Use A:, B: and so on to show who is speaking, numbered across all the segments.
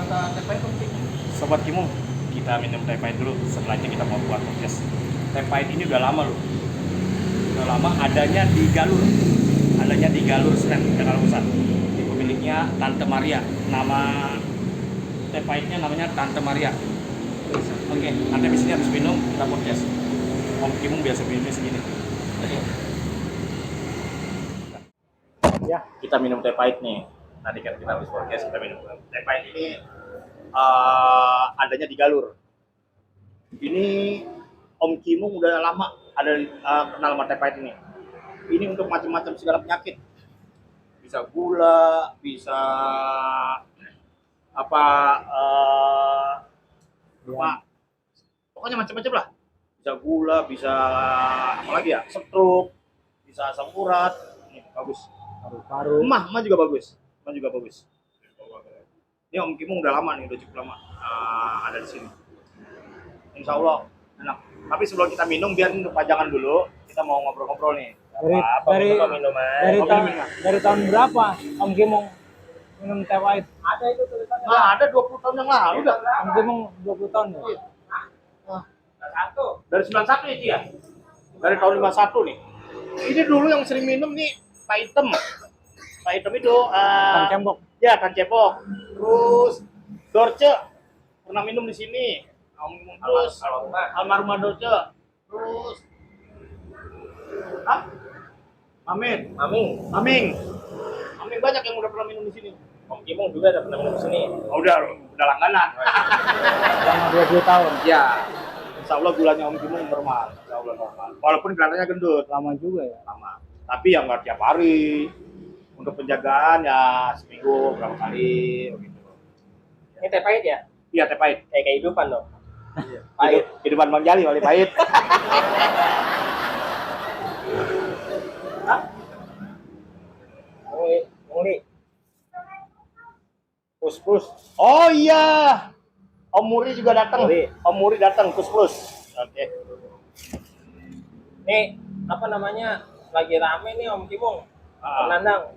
A: kata teh pahit Om Kimung?
B: Sobat Kimung, kita minum teh pahit dulu. Setelah itu kita mau buat podcast. Teh pahit ini udah lama loh. Udah lama adanya di Galur. Adanya di Galur Senen, Jakarta Pusat. Di pemiliknya Tante Maria. Nama teh pahitnya namanya Tante Maria. Oke, nanti di sini habis minum kita podcast. Om Kimung biasa minumnya segini. Ya, kita minum teh pahit nih. Tadi kan kita habis podcast, kita minum teh pahit ini adanya di Galur. Ini Om Kimung udah lama ada kenal sama teh pahit ini. Ini untuk macam-macam segala penyakit. Bisa gula, bisa apa pokoknya macam-macam lah. Bisa gula, bisa apa lagi ya? Stroke, bisa asam urat. Ini bagus.
A: Paru-paru.
B: Emah juga bagus. Emah juga bagus. Ini Om Kimung udah lama nih, udah cukup lama ada di sini. Insya Allah enak. Tapi sebelum kita minum, biar pajangan dulu. Kita mau ngobrol-ngobrol nih.
A: Dari tahun berapa Om Kimung minum teh pahit?
B: Ada itu tulisannya. Nah, ada 20 tahun yang lalu udah.
A: Om Kimung 20 tahun ya?
B: Dari 91 ya, Ci, ya? Dari tahun 51 nih. Ini dulu yang sering minum nih Pak Item. Pak Item itu
A: Kang Cembok.
B: Ya, Kang Cembok. Terus Dorce pernah minum di sini. Terus almarhumah Dorce. Terus Maming banyak yang udah pernah minum di sini.
C: Om Kimung juga ada pernah minum di sini.
B: Oh, udah langganan.
A: Selama 20 tahun.
B: Ya. Insya Allah gulanya Om Kimung normal. Insya Allah normal. Walaupun kelihatannya gendut.
A: Lama juga ya?
B: Lama. Tapi yang nggak tiap hari. Untuk penjagaan ya seminggu berapa kali begitu.
C: Ini teh pahit ya?
B: Iya, teh pahit.
C: Kayak kehidupan dong.
B: Pahit. Kehidupan Bang Jali paling pahit.
C: Muli. Plus.
B: Oh iya. Om Muri juga datang.
C: Muri.
B: Om Muri datang plus. Oke.
C: Nih, apa namanya? Lagi rame nih Om Kimung. Menandang.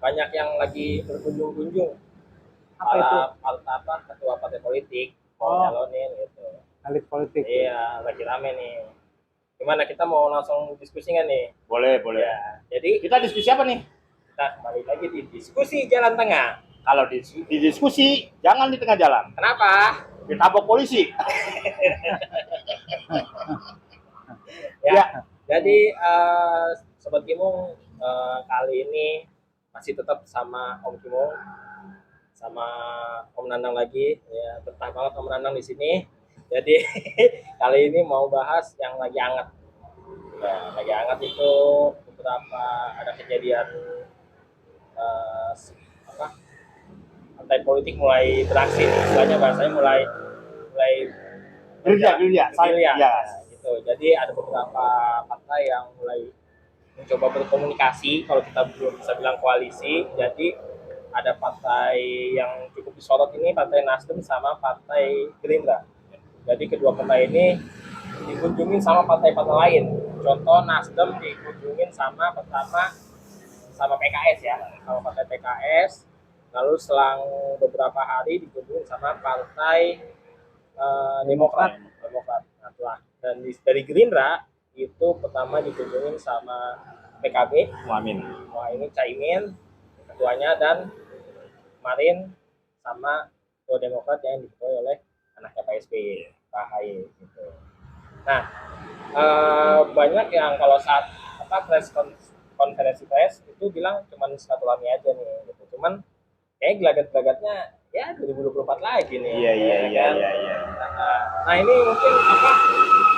C: Banyak yang lagi berkunjung-kunjung.
A: Apa itu?
C: Ketua partai politik.
A: Oh.
C: Nyalonin gitu.
A: Elit politik.
C: Iya, lagi rame nih. Gimana, kita mau langsung diskusi nggak nih?
B: Boleh.
C: Ya, jadi
B: Kita diskusi apa nih?
C: kita kembali lagi di diskusi jalan tengah.
B: Kalau di diskusi jangan di tengah jalan.
C: Kenapa?
B: Ditabok polisi.
C: Ya. Jadi Sobat Kimung kali ini masih tetap sama Om Kimung, sama Om Nanang lagi. Ya, betah banget Om Nanang di sini. Jadi kali ini mau bahas yang lagi hangat. Ya, lagi hangat itu beberapa ada kejadian partai politik mulai beraksi nih. Istilahnya bahasanya mulai
B: Gerilya.
C: ya, gitu. Jadi ada beberapa partai yang mulai mencoba berkomunikasi, kalau kita belum bisa bilang koalisi. Jadi ada partai yang cukup disorot ini, Partai Nasdem sama Partai Gerindra. Jadi kedua partai ini dikunjungin sama partai-partai lain. Contoh Nasdem dikunjungin sama PKS ya, sama Partai PKS. Lalu selang beberapa hari dikunjungin sama Partai Demokrat. Nah, dan dari Gerindra itu pertama dikunjungin sama PKB, ini Caimin ketuanya, dan kemarin sama ketua Demokrat yang diketuai oleh anaknya Pak SBY, Pak AHY gitu. Nah, banyak yang kalau saat konferensi pers itu bilang cuman silaturahmi aja nih gitu. Cuman kayak gelagat-gelagatnya ya 2024 lagi nih.
B: Iya.
C: Nah, ini mungkin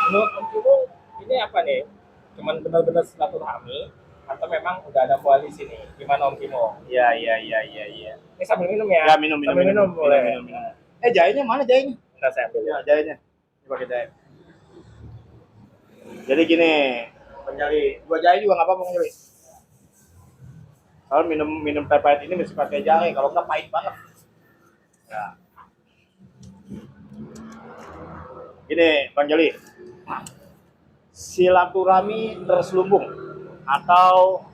C: menurut Om Kimung ini apa nih? Cuman benar-benar silaturahmi atau memang udah ada koalisi nih? Gimana Om Kimung?
B: Iya.
C: Ini sambil minum ya?
B: Ya, minum.
C: Boleh.
B: Jahenya mana jahenya?
C: Bentar, saya ambil.
B: Ya, jahenya. Ini pakai jahe. Jadi gini, Jali, dua jahe juga nggak apa-apa, Jali. Kalau minum teh pahit ini mesti pakai jahe, kalau nggak pahit banget. Ya. Gini, Bang Jali. Silaturahmi terselubung atau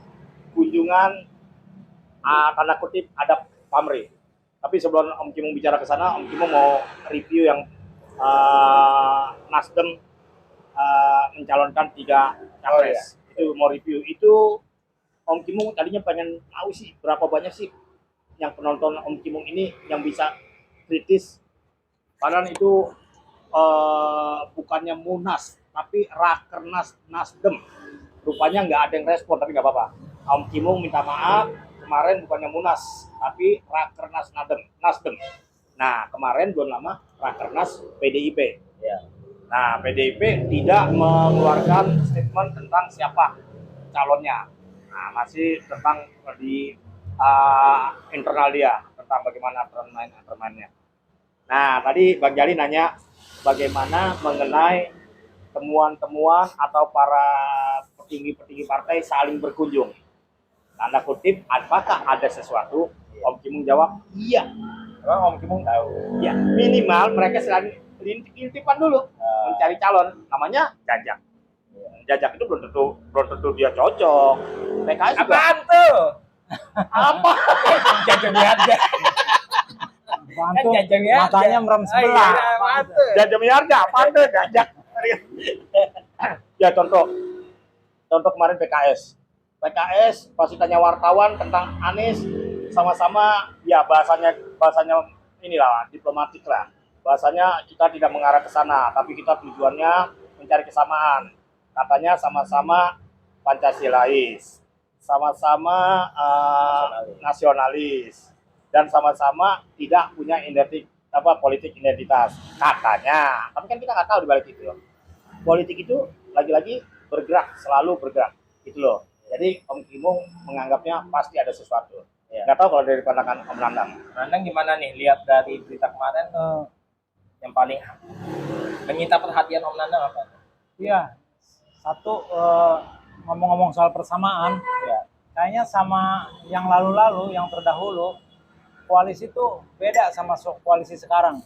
B: kunjungan tanda kutip adab pamrih. Tapi sebelum Om Kimung bicara ke sana, Om Kimung mau review yang Nasdem mencalonkan 3 capres. Itu mau review. Itu Om Kimung tadinya pengen tahu sih berapa banyak sih yang penonton Om Kimung ini yang bisa kritis. Padahal itu bukannya Munas, tapi Rakernas Nasdem. Rupanya nggak ada yang respon, tapi nggak apa-apa. Om Kimung minta maaf, kemarin bukannya Munas, tapi Rakernas Nasdem. Nah, kemarin belum lama Rakernas PDIP.
C: Ya.
B: Nah, PDIP tidak mengeluarkan statement tentang siapa calonnya. Nah, masih tentang di internal dia, tentang bagaimana permainnya. Nah, tadi Bang Jali nanya bagaimana mengenai temuan-temuan atau para petinggi-petinggi partai saling berkunjung. Tanda kutip, apakah ada sesuatu? Om Kimung jawab, iya.
C: Emang Om Kimung tahu?
B: Ya, minimal mereka selalu intipan dulu mencari calon, namanya jajak. Jajak itu belum tentu dia cocok. PKS juga.
C: Apaan tuh?
B: Apa?
C: Jajak aja.
A: Bantu,
C: jajang ya.
A: matanya merem sebelah.
B: Jajak miarja, apa tuh jajak? Ya contoh kemarin PKS pasti tanya wartawan tentang Anies, sama-sama ya bahasanya inilah diplomatik lah. Bahasanya kita tidak mengarah ke sana, tapi kita tujuannya mencari kesamaan. Katanya sama-sama Pancasilais, sama-sama nasionalis, dan sama-sama tidak punya politik identitas katanya. Tapi kan kita nggak tahu di balik itu. Politik itu lagi-lagi selalu bergerak gitu loh. Jadi Om Kimung menganggapnya pasti ada sesuatu.
C: Ya.
B: Nggak tahu kalau dari pandangan Om Nandang.
C: Nandang gimana nih lihat dari berita kemarin yang paling menyita perhatian Om Nandang apa?
A: Iya, satu ngomong-ngomong soal persamaan,
C: Ya.
A: kayaknya sama yang lalu-lalu, yang terdahulu, koalisi itu beda sama koalisi sekarang.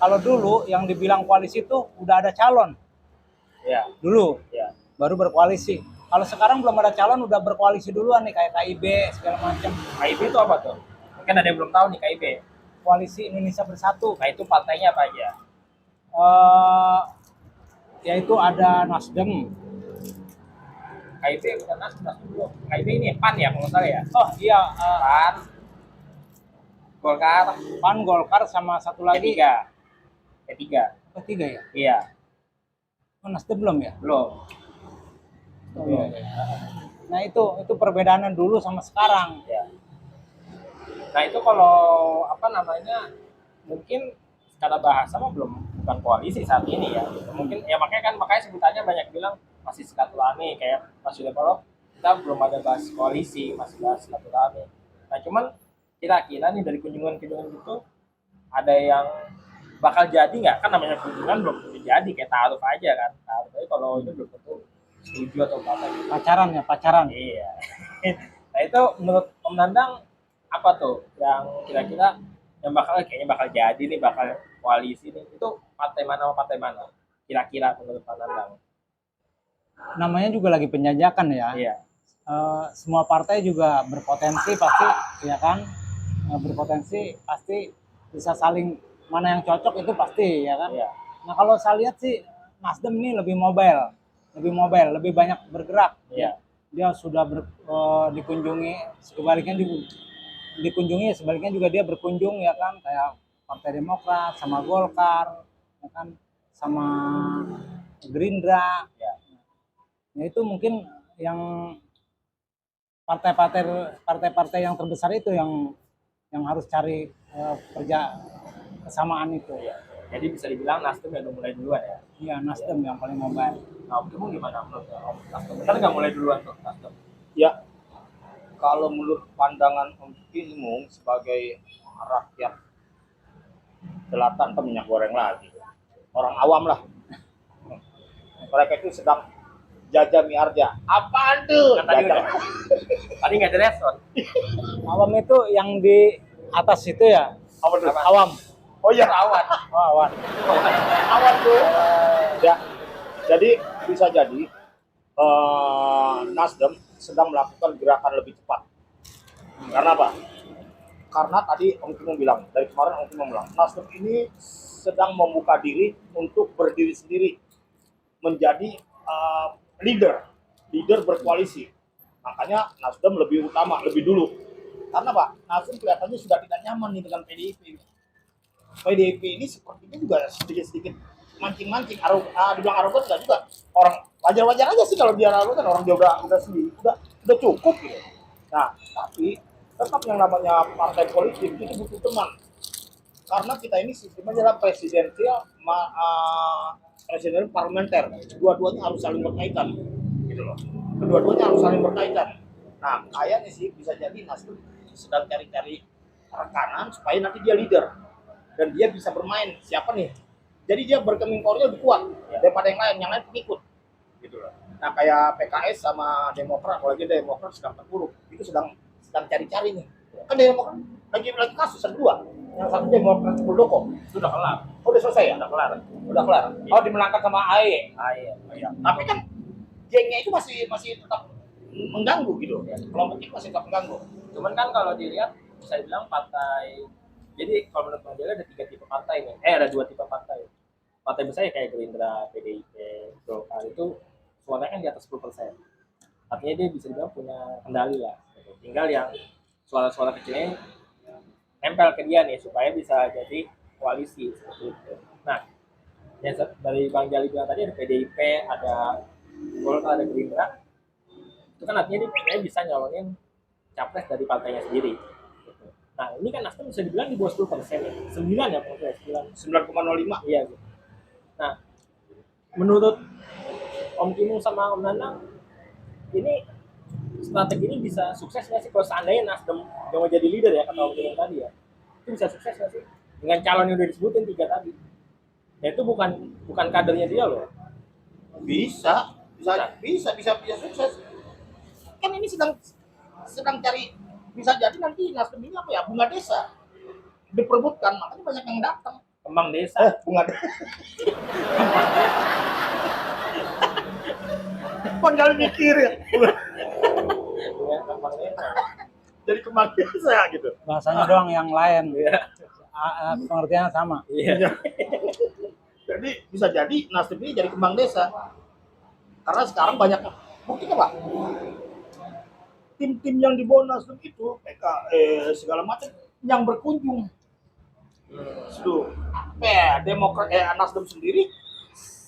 A: Kalau dulu yang dibilang koalisi itu udah ada calon,
C: Ya.
A: dulu
C: Ya.
A: baru berkoalisi. Kalau sekarang belum ada calon udah berkoalisi duluan nih, kayak KIB segala macam.
C: KIB itu apa tuh? Mungkin ada yang belum tahu nih KIB.
A: Koalisi Indonesia Bersatu.
C: Nah itu partainya apa aja?
A: Yaitu ada Nasdem.
C: KIB bukan Nasdem dulu. KIB ini PAN ya kalau nggak salah ya.
A: Oh iya,
C: PAN, Golkar,
A: PAN, Golkar, sama satu lagi.
C: P3.
A: Ketiga ya?
C: Iya.
A: Oh, Nasdem belum ya?
C: Belum.
A: Oh, iya. Nah itu perbedaannya dulu sama sekarang.
C: Ya. Nah itu kalau apa namanya mungkin secara bahasa mah bukan koalisi saat ini ya. Mungkin ya makanya sebutannya banyak bilang masih silaturahmi kayak Mas Surya Paloh, kita belum ada bahas koalisi, masih bahas silaturahmi. Nah cuman kira-kira nih dari kunjungan-kunjungan itu ada yang bakal jadi nggak? Kan namanya kunjungan belum tentu jadi, kayak taruh aja kan. Taruh aja kalau itu belum tentu setuju atau apa gitu.
A: Pacaran.
C: Iya. Nah itu menurut Om Nandang apa tuh yang kira-kira yang kayaknya bakal jadi nih, bakal koalisi nih, itu partai mana kira-kira menurut Pak Nandang?
A: Namanya juga lagi penjajakan ya.
C: Iya.
A: Semua partai juga berpotensi pasti, ya kan? Berpotensi pasti bisa saling, mana yang cocok itu pasti, ya kan?
C: Iya.
A: Nah kalau saya lihat sih Nasdem ini lebih mobile, lebih banyak bergerak.
C: Iya.
A: Dia sudah dikunjungi, sebaliknya juga dia berkunjung, ya kan, kayak Partai Demokrat sama Golkar, ya kan, sama Gerindra.
C: Ya.
A: Nah itu mungkin yang partai-partai yang terbesar itu yang harus cari kerja kesamaan itu.
C: Iya. Jadi bisa dibilang Nasdem yang udah mulai duluan ya.
A: Iya, Nasdem yang paling mobile.
C: Nah, Om gimana menurut Nasdem? Benar nggak mulai duluan tuh Nasdem?
B: Ya, kalau menurut pandangan Om Kimung sebagai rakyat selatan atau minyak goreng lagi, orang awam lah, mereka itu sedang jajah miarja. Apaan tuh?
C: Tadi nggak ada respon.
A: Awam itu yang di atas itu ya?
B: Apa tuh?
A: Awam.
B: Oh iya,
C: Awan.
A: Oh, awan.
B: awan tuh. Ya, jadi bisa jadi Nasdem sedang melakukan gerakan lebih cepat. Karena apa?
D: karena tadi Om Timo bilang, dari kemarin Om Timo bilang, Nasdem ini sedang membuka diri untuk berdiri sendiri, menjadi leader berkoalisi. Makanya Nasdem lebih utama, lebih dulu. Karena Pak, Nasdem kelihatannya sudah tidak nyaman nih dengan PDIP. PDIP ini sepertinya juga sedikit-sedikit mancing-mancing, dibilang arogan enggak juga. Orang wajar-wajar aja sih kalau dia arogan, orang dia udah sendiri, udah cukup gitu. Nah, tapi tetap yang namanya partai politik itu butuh teman. Karena kita ini sistemnya adalah presidensial parlementer. Dua-duanya harus saling berkaitan. Gitu loh. Kedua-duanya harus saling berkaitan. Nah, kayaknya sih bisa jadi Nasdem sedang cari-cari rekanan supaya nanti dia leader. Dan dia bisa bermain siapa nih. Jadi dia berkeming powernya lebih kuat daripada yang lain pengikut. Gitu loh. Nah, kayak PKS sama Demokrat, apalagi Demokrat sedang terpuruk. Itu sedang cari-cari nih. Kan Demokrat lagi kasus ada dua. Yang satu Demokrat Muldoko.
C: Itu udah kelar.
D: Oh, udah selesai ya?
C: Udah kelar.
D: Udah kelar. Oh, dimenangkan sama AE.
C: Iya.
D: Iya. Tapi kan gengnya itu masih tetap mengganggu gitu. Kelompok itu masih tetap mengganggu.
C: Cuman kan kalau dilihat bisa dibilang partai, jadi kalau menurut Bang Jali ada 3 tipe partai nih. Ada 2 tipe partai. Partai besar ya kayak Gerindra, PDIP, Golkar itu suaranya kan di atas 10%. Artinya dia bisa dibilang punya kendali lah. Gitu. Tinggal yang suara-suara kecilnya nempel ke dia nih supaya bisa jadi koalisi seperti itu. Nah, yang dari Bang Jali bilang tadi ada PDIP, ada Golkar, ada Gerindra. Itu kan artinya dia bisa nyalonin capres dari partainya sendiri. Gitu. Nah, ini kan Nasdem bisa dibilang di bawah 10% ya. 9 ya, pokoknya
D: 9,05.
C: Iya gitu. Nah, menurut Om Timo sama Om Nanang, ini strategi ini bisa sukses nggak sih kalau seandainya Nasdem yang mau jadi leader ya, kata Om Timo tadi ya, itu bisa sukses nggak sih dengan calon yang udah disebutin 3 tadi? Ya itu bukan kadernya dia loh.
D: Bisa sukses. Kan ini sedang cari, bisa jadi nanti Nasdem ini apa ya, bunga desa diperebutkan, makanya banyak yang datang.
C: Kembang desa.
D: Bunga desa. Panjang mikir ya.
C: Ya, kembang desa.
D: Jadi kembang desa gitu.
A: Bahasanya doang yang lain.
C: Iya.
A: Pengertiannya sama.
C: Iya.
D: Jadi bisa jadi Nasdem ini jadi kembang desa. Karena sekarang banyak buktinya Pak. Tim-tim yang di bawah Nasdem itu, PKS segala macam yang berkunjung. Demokrat Nasdem sendiri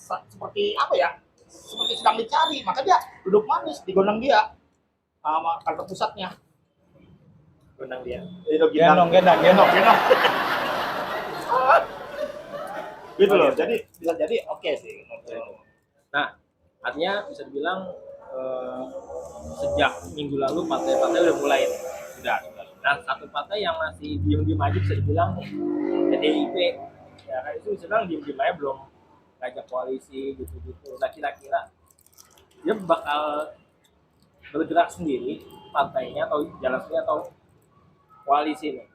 D: seperti apa ya? Seperti sedang dicari, maka dia duduk manis di gondang dia sama kantor pusatnya.
C: Gondang dia.
A: Gendong.
D: Gitu loh. Jadi bisa jadi oke sih.
C: Nah, artinya bisa dibilang sejak minggu lalu partai-partai udah mulai nih. Sudah. Nah, satu partai yang masih diem-diem aja bisa dibilang PDIP. Ya kan itu bisa dibilang diem-diem aja belum ngajak koalisi gitu-gitu. Nah, kira-kira dia bakal bergerak sendiri partainya atau jalan sendiri atau koalisi nih?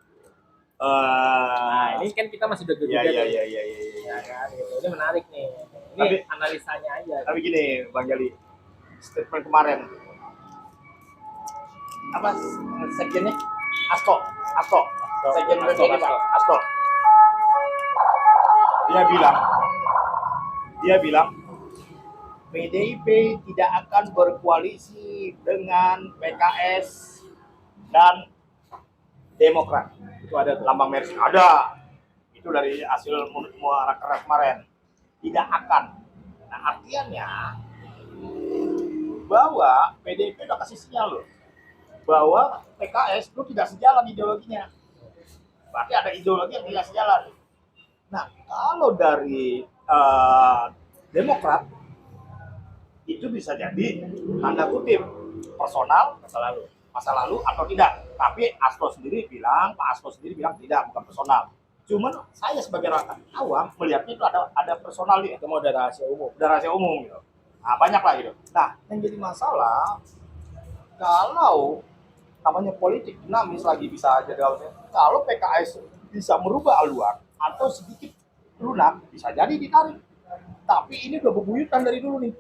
C: Nah, ini kan kita masih
D: Iya.
C: Ya kan, gitu. Ini menarik nih. Ini analisanya aja.
D: Tapi gini, Bang Jali, statement kemarin apa sekjennya? Asto. Sekjen PDIP, Pak. Asto. Dia bilang PDIP tidak akan berkoalisi dengan PKS dan Demokrat. Itu ada lambang merah. Ada. Itu dari hasil muara kemarin. Tidak akan. Nah, artinya bahwa PDIP udah kasih sinyal loh bahwa PKS itu tidak sejalan ideologinya. Berarti ada ideologi yang tidak sejalan. Nah, kalau dari Demokrat itu bisa jadi tanda kutip personal masa lalu atau tidak. Tapi Pak Asto sendiri bilang tidak, bukan personal. Cuman saya sebagai rakyat awam melihatnya itu ada personal
C: Itu mau ada rahasia umum.
D: gitu. Nah, banyak lah gitu. Nah, yang jadi masalah kalau namanya politik dinamis lagi bisa aja kalau PKS bisa merubah haluan atau sedikit lunak bisa jadi ditarik. Tapi ini udah bebuyutan dari dulu nih.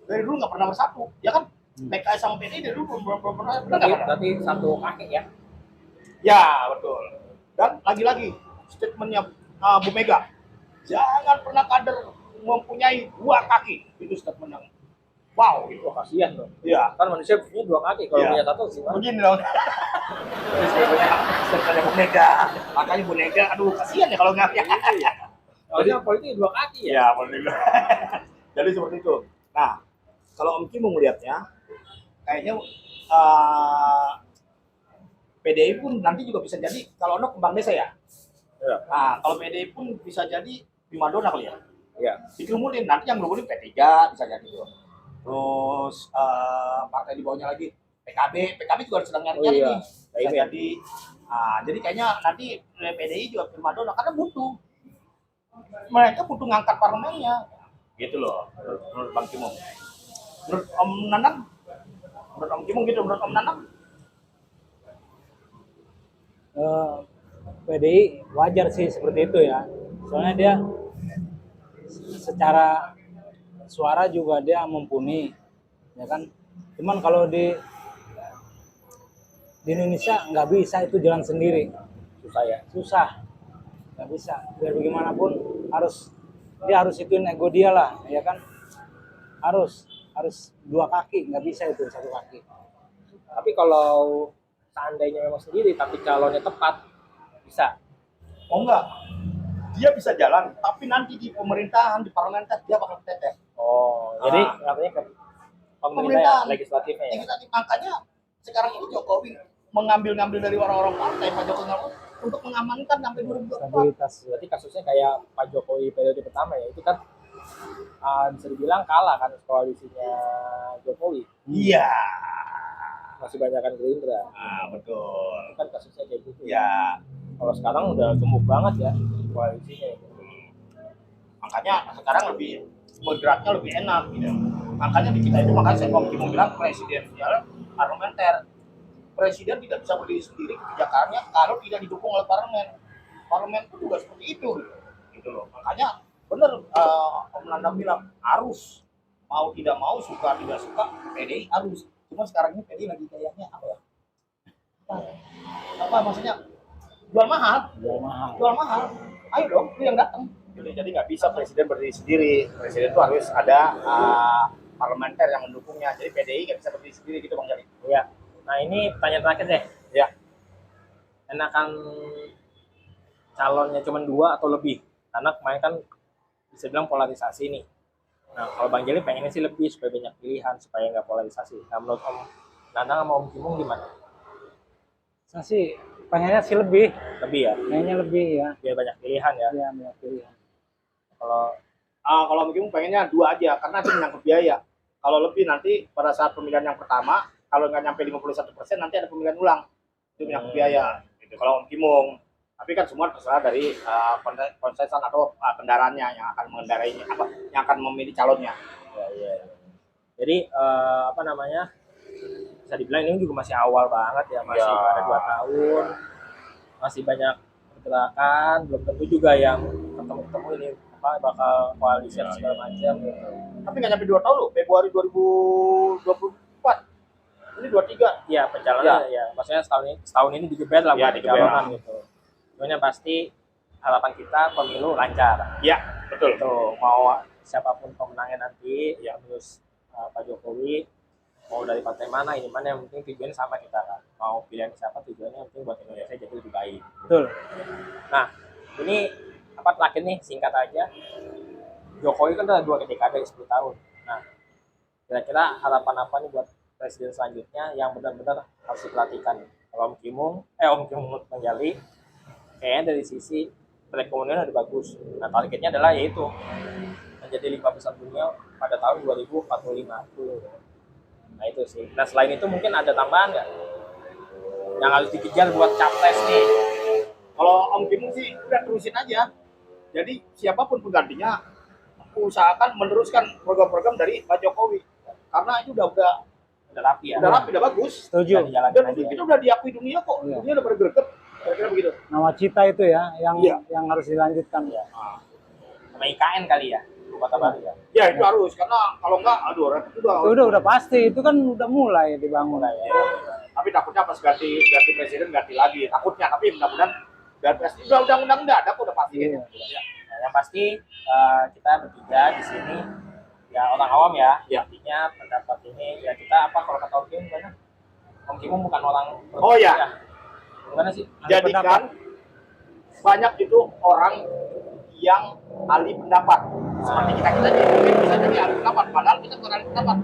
D: Dari dulu nggak pernah bersatu, ya kan? PKS sama PDI dari dulu belum pernah.
C: Berarti satu kakek ya?
D: Ya, betul. Dan lagi-lagi statementnya Bu Mega, jangan pernah kader mempunyai dua kaki. Itu statement yang wow itu.
C: Wah, kasihan dong.
D: Iya.
C: Kan manusia punya 2 kaki, kalau
D: Iya.
C: punya 1 gimana?
D: Begini dong. Statementnya Bu Mega. Makanya Bu Mega, aduh kasihan ya kalau nggak ya.
C: Harusnya politik 2 kaki ya.
D: Ya, boleh. Jadi seperti itu. Nah, kalau Om Kim mau melihatnya, kayaknya PDI pun nanti juga bisa jadi kalau ono kembang desa ya.
C: Iya.
D: Nah, kalau PDI pun bisa jadi primadona kali ya.
C: Iya.
D: Dikerumunin, nanti yang ngerumunin P3 bisa jadi tuh. Terus partai di bawahnya lagi PKB juga sedang nyari-nyari
C: Oh, iya.
D: nih. Bisa jadi. Jadi kayaknya nanti PDI juga primadona karena mereka butuh ngangkat parlemennya. Gitu loh, menurut Bang Kimung. Menurut Om Nanang? Menurut Om Kimung gitu, menurut Om Nanang?
A: PDI wajar sih seperti itu ya. Soalnya dia secara suara juga dia mumpuni, ya kan. Cuman kalau di Indonesia nggak bisa itu jalan sendiri,
C: Susah ya.
A: susah, nggak bisa. Biar bagaimanapun dia harus ituin ego dia lah, ya kan. Harus 2 kaki, nggak bisa itu 1 kaki.
C: Tapi kalau seandainya memang sendiri tapi calonnya tepat, bisa.
D: Oh enggak, dia bisa jalan, tapi nanti di pemerintahan, di parlementer dia bakal tetek.
C: Oh, jadi artinya ke pemerintah ya, legislatifnya ya.
D: Makanya sekarang ini Jokowi mengambil dari orang-orang partai Pak Jokowi untuk mengamankan sampai 2024.
A: Stabilitas.
C: Berarti kasusnya kayak Pak Jokowi periode pertama ya, itu kan bisa dibilang kalah kan koalisinya Jokowi.
D: Iya.
C: Masih banyak kan Gerindra.
D: Betul.
C: Itu kan kasusnya kayak gitu.
D: Ya,
C: Kalau sekarang udah gemuk banget ya koalisinya.
D: makanya sekarang lebih bergeraknya lebih enak gitu. Makanya di kita itu makanya saya mau bilang presidensial parlementer. Presiden tidak bisa berdiri sendiri kebijakannya kalau tidak didukung oleh parlemen. Parlemen itu juga seperti itu gitu loh. Makanya benar Om Nanda bilang harus mau tidak mau suka tidak suka PDI harus. Cuma sekarang ini PDI lagi kayaknya apa ya? Apa maksudnya? Jual mahal. Jual mahal. Ayo dong, lu yang datang. Jadi nggak bisa presiden berdiri sendiri. Presiden itu harus ada parlementer yang mendukungnya. Jadi PDI nggak bisa berdiri sendiri gitu Bang Jali.
C: Iya. Nah ini pertanyaan terakhir deh.
D: Ya.
C: Enakan calonnya cuma 2 atau lebih? Karena kemarin kan bisa bilang polarisasi nih. Nah kalau Bang Jali pengennya sih lebih supaya banyak pilihan supaya nggak polarisasi. Nah menurut Om Nanang sama Om Kimung gimana?
A: Saya sih pengennya sih lebih,
C: Lebih ya,
A: pengennya lebih ya.
C: biar banyak pilihan ya.
A: Ya, banyak pilihan.
D: Kalau mungkin pengennya 2 aja karena itu menyangkut biaya. Kalau lebih nanti pada saat pemilihan yang pertama kalau nggak nyampe 51% nanti ada pemilihan ulang. Itu menyangkut biaya. Gitu. Kalau Om Kimung. Tapi kan semua terserah dari konsensan atau kendaraannya yang akan mengendarainya, yang akan memilih calonnya.
C: Ya. Jadi apa namanya? Bisa dibilang ini juga masih awal banget ya, masih ada 2 tahun, masih banyak pergerakan, belum tentu juga yang ketemu ini bakal koalisi atau segala macam gitu.
D: Tapi nggak nyampe 2 tahun loh, Februari 2024. Ini 23.
C: Iya, pencalonan ya. Maksudnya setahun ini digeber lah buat
D: digeber.
C: pencalonan gitu. Cuman yang pasti harapan kita pemilu lancar.
D: Iya, betul.
C: Tuh, mau siapapun pemenangnya nanti, ya terus Pak Jokowi mau dari partai mana, ini mana, yang penting tujuannya sama kita kan. Mau pilihan siapa tujuannya yang penting buat Indonesia jadi lebih baik.
A: Betul.
C: Nah, ini apa terakhir nih singkat aja. Jokowi kan udah 2 dekade 10 tahun. Nah, kira-kira harapan apa nih buat presiden selanjutnya yang benar-benar harus diperhatikan? Kalau Om Kimung Bang Jali, kayaknya dari sisi perekonomian udah bagus. Nah, targetnya adalah yaitu menjadi 5 besar dunia pada tahun 2045. Nah itu sih. Nah selain itu mungkin ada tambahan nggak yang harus dikejar buat capres nih?
D: Kalau Om Kimung sih udah terusin aja. Jadi siapapun penggantinya usahakan meneruskan program-program dari Pak Jokowi. Karena itu udah
C: Rapi ya.
D: udah rapi, udah bagus.
A: Setuju.
C: Udah dijalankan
D: Dan
C: aja.
D: kita udah diakui dunia kok.
A: Iya.
D: Dunia udah bergerak. Kira-kira begitu.
A: Nawacita itu ya,
D: Iya.
A: yang harus dilanjutkan ya.
C: Sama IKN kali ya. Kota Bali ya.
D: Ya itu harus, karena kalau enggak, aduh repot juga.
A: Itu udah pasti, itu kan udah mulai dibangun.
D: Ya. Tapi takutnya pas ganti presiden ganti lagi, takutnya. Tapi mudah-mudahan udah undang-undang udah ada kok, udah pasti.
A: Iya.
D: Ya.
C: Nah, yang pasti kita bertiga di sini ya orang awam ya.
D: Ya.
C: Artinya pendapat ini ya kita apa kalau kata Om Kim gimana? Om Kim bukan orang
D: Oh, ya.
C: Gimana sih?
D: Jadikan banyak itu orang yang ahli pendapat. Seperti kita ini mungkin bisa jadi ahli pendapat, padahal kita bukan ahli pendapat.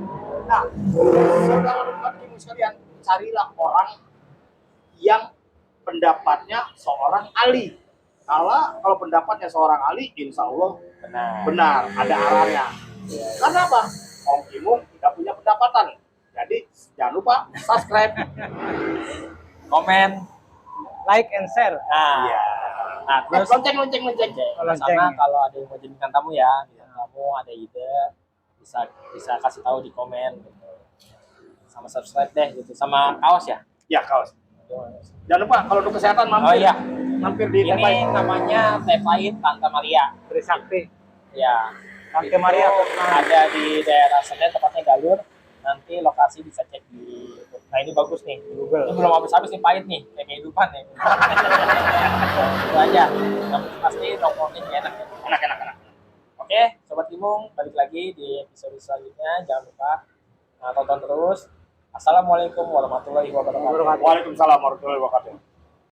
D: Nah, saudara-saudara kita sekalian, carilah orang yang pendapatnya seorang ahli. Kalau pendapatnya seorang ahli, insya Allah benar, ada arahnya. Karena apa? Om Kimung tidak punya pendapatan. Jadi jangan lupa subscribe,
C: Komen.
A: Like and share.
C: Nah,
D: Iya.
C: nah terus
D: lonceng.
C: sama kalau ada yang mau jadi bintang tamu ya, bintang tamu ada ide bisa kasih tahu di komen gitu. Sama subscribe deh gitu, sama kaos ya.
D: Ya kaos. Jangan lupa kalau untuk kesehatan
C: Oh iya,
D: mampir di
C: ini
D: Tepai.
C: namanya Teh Pahit Tante Maria.
A: Trisakti.
C: Ya,
A: Tante Maria
C: itu ada di daerah Senen, tepatnya Galur. Nanti lokasi bisa cek di YouTube. Nah ini bagus nih,
A: Google.
C: ini belum habis-habis nih, pahit nih, kayak kehidupan nih. Itu aja, yang pasti nongkrongnya enak ya.
D: Enak.
C: Oke, Sobat Kimung, balik lagi di episode selanjutnya. Jangan lupa tonton terus. Assalamualaikum warahmatullahi wabarakatuh.
D: Waalaikumsalam warahmatullahi wabarakatuh.